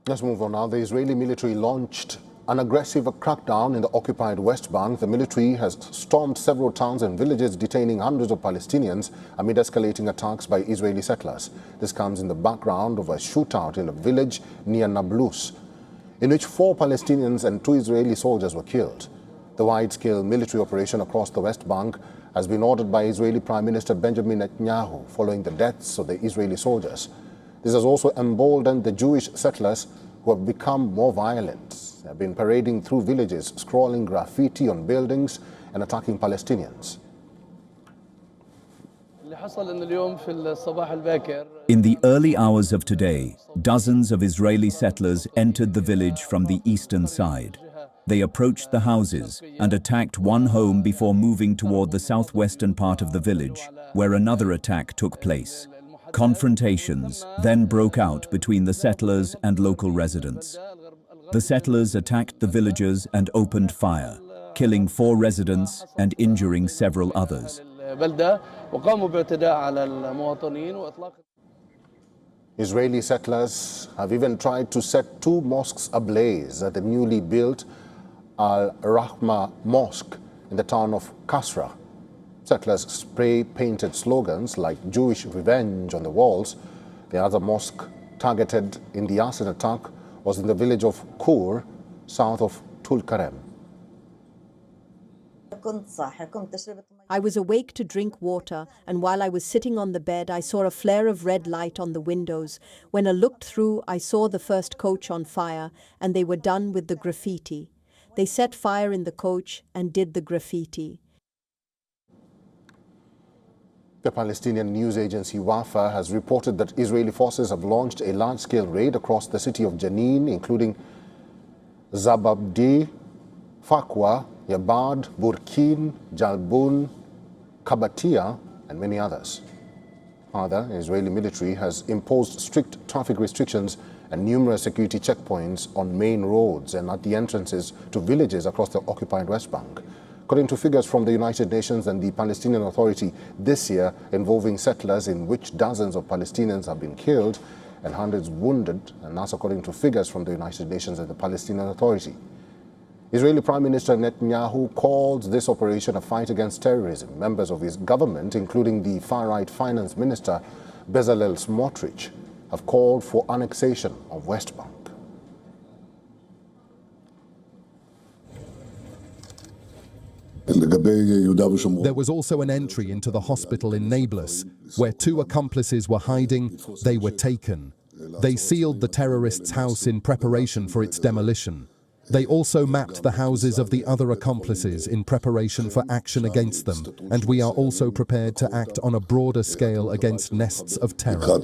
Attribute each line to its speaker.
Speaker 1: Let's move on now. The Israeli military launched an aggressive crackdown in the occupied West Bank. The military has stormed several towns and villages, detaining hundreds of Palestinians amid escalating attacks by Israeli settlers. This comes in the background of a shootout in a village near Nablus, in which 4 Palestinians and 2 Israeli soldiers were killed. The wide-scale military operation across the West Bank has been ordered by Israeli Prime Minister Benjamin Netanyahu following the deaths of the Israeli soldiers. This has also emboldened the Jewish settlers, who have become more violent. They have been parading through villages, scrawling graffiti on buildings and attacking Palestinians.
Speaker 2: In the early hours of today, dozens of Israeli settlers entered the village from the eastern side. They approached the houses and attacked one home before moving toward the southwestern part of the village, where another attack took place. Confrontations then broke out between the settlers and local residents. The settlers attacked the villagers and opened fire, killing 4 residents and injuring several others.
Speaker 1: Israeli settlers have even tried to set 2 mosques ablaze at the newly built Al-Rahma Mosque in the town of Kasra. Settlers spray-painted slogans like "Jewish revenge" on the walls. The other mosque targeted in the arson attack was in the village of Kur, south of Tulkarem.
Speaker 3: I was awake to drink water, and while I was sitting on the bed, I saw a flare of red light on the windows. When I looked through, I saw the first coach on fire, and they were done with the graffiti. They set fire in the coach and did the graffiti.
Speaker 1: The Palestinian news agency Wafa has reported that Israeli forces have launched a large-scale raid across the city of Jenin, including Zababdi, Fakwa, Yabad, Burkin, Jalbun, Kabatia, and many others. Further, the Israeli military has imposed strict traffic restrictions and numerous security checkpoints on main roads and at the entrances to villages across the occupied West Bank. According to figures from the United Nations and the Palestinian Authority, this year involving settlers, in which dozens of Palestinians have been killed and hundreds wounded, and that's according to figures from the United Nations and the Palestinian Authority. Israeli Prime Minister Netanyahu called this operation a fight against terrorism. Members of his government, including the far-right finance minister Bezalel Smotrich, have called for annexation of West Bank.
Speaker 4: There was also an entry into the hospital in Nablus, where 2 accomplices were hiding. They were taken. They sealed the terrorist's house in preparation for its demolition. They also mapped the houses of the other accomplices in preparation for action against them, and we are also prepared to act on a broader scale against nests of terror.